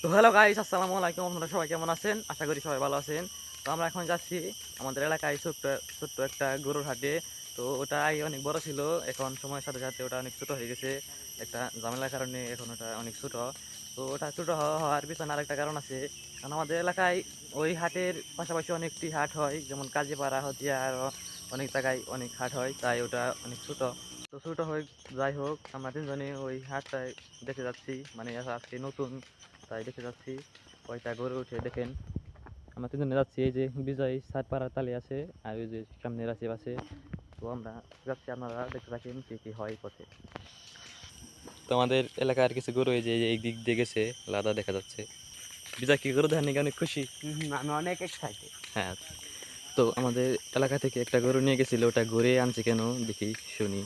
তো hello guys, আসসালামু আলাইকুম। আপনারা সবাই কেমন আছেন? আশা করি সবাই ভালো আছেন। তো আমরা এখন যাচ্ছি আমাদের এলাকায় ছোট্ট ছোট্ট একটা গরুর হাটে। তো ওটা আগে অনেক বড় ছিল, এখন সময়ের সাথে সাথে ওটা অনেক ছোট হয়ে গেছে। একটা ঝামেলার কারণে এখন ওটা অনেক ছোট। তো ওটা ছোট হওয়ার পিছনে আরেকটা কারণ আছে। কারণ আমাদের এলাকায় ওই হাটের পাশাপাশি অনেকটি হাট হয়, যেমন কাজীপাড়া হতিয়া আরও অনেক জায়গায় অনেক হাট হয়, তাই ওটা অনেক ছোট। তো ছোট হয়ে যাই হোক, আমরা তিনজনে ওই হাটটায় দেখে যাচ্ছি, মানে আজকে নতুন, তাই দেখে যাচ্ছি কয়টা গরু উঠে দেখেন। আমরা তিনজনে যাচ্ছি, এই যে বিজয় সাতপাড়ার তালে আছে আর ওই যে সামনে রাশিব আছে। তো আমরা যাচ্ছি, আপনারা দেখতে থাকেন কি কি হয় পথে। তো আমাদের এলাকার কিছু গরু এই যে এই দিক দিয়ে গেছে, লাদা দেখা যাচ্ছে। বিজয় কি গরু দেখার নাকি অনেক খুশি? আমি অনেক এক্সাইটেড। হ্যাঁ। তো আমাদের এলাকা থেকে একটা গরু নিয়ে গেছিল, ওটা ঘুরে আনছে কেন দেখি শুনি।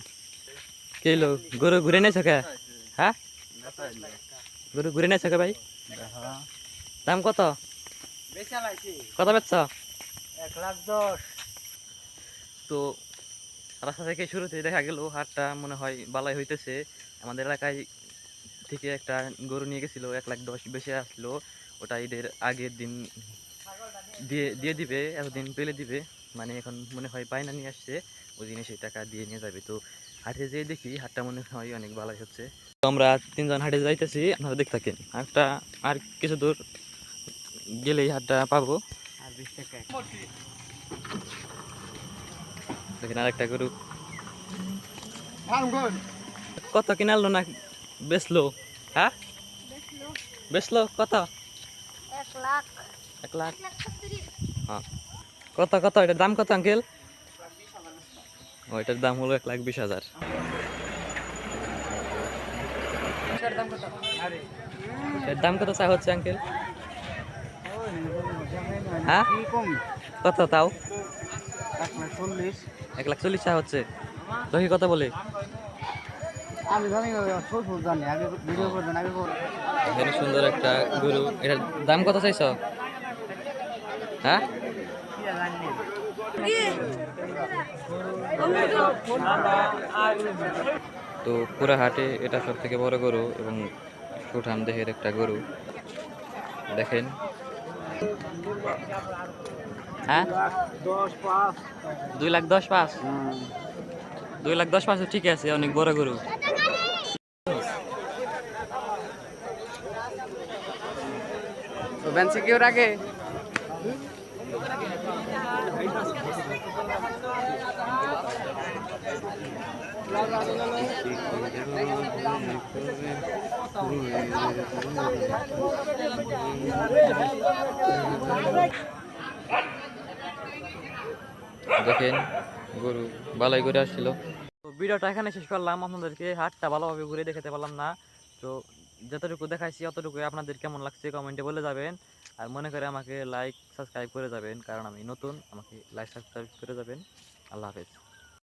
কে এলো? গরু ঘুরে নিয়েছ কে? হ্যাঁ, গরু ঘুরে নিয়েছ কে ভাই? দাম কত? কত বেচছ? 1,10,000। তো রাস্তা থেকে শুরুতে দেখা গেল হাটটা মনে হয় বালাই হইতেছে। আমাদের এলাকায় থেকে একটা গরু নিয়ে গেছিল, 1,10,000 বেশি আসলো। ওটা ঈদের আগের দিন দিয়ে দিয়ে দিবে, এতদিন পেলে দিবে। মানে এখন মনে হয় বায়না নিয়ে আসছে, ওই দিনে সেই টাকা দিয়ে নিয়ে যাবে। তো হাটে যেয়ে দেখি হাটটা মনে হয় অনেক ভালোই হচ্ছে। তো আমরা তিনজন হাটে যাইতেছি, আপনারা দেখতে থাকেন। হাটটা আর কিছু দূর গেলেই হাটটা পাবো। আর 20 টাকা। দেখেন আরেকটা গরু। কত কিনালো না বেচলো? হ্যাঁ, বেচলো কত? 1,00,000 1,00,000। 1,70,000 হ্যাঁ, কত কত এটার দাম কত আঙ্কেল? ও, এটার দাম হলো 1,20,000। এর দাম কত চা হচ্ছে আঙ্কেল? হ্যাঁ, কি কম? কত তাও? 1,40,000। 1,40,000 চা হচ্ছে। দহি কত বলে? আমি জানি না, শ্বশুর জানি। আগে ভিডিও করবেন, আগে করবেন। এখানে সুন্দর একটা গরু, এটার দাম কত চাইছ? হ্যাঁ, তো পুরা হাটে এটা সব থেকে বড় গরু এবং সুঠাম দেহের একটা গরু। দেখেন। হ্যাঁ, 10,500। 2,10,500। 2,10,500 ঠিক আছে, অনেক বড় গরু। বেঞ্চে কেউ রাখে? দেখেন গরু বালাই করে আসছিল। তো ভিডিওটা এখানে শেষ করলাম, আপনাদেরকে হাটটা ভালোভাবে ঘুরে দেখাতে পারলাম না। তো যতটুকু দেখাইছি অতটুকু আপনাদের কেমন লাগছে কমেন্টে বলে যাবেন। আর মনে করে আমাকে লাইক সাবস্ক্রাইব করে যাবেন, কারণ আমি নতুন, আমাকে লাইক সাবস্ক্রাইব করে যাবেন। আল্লাহ হাফেজ।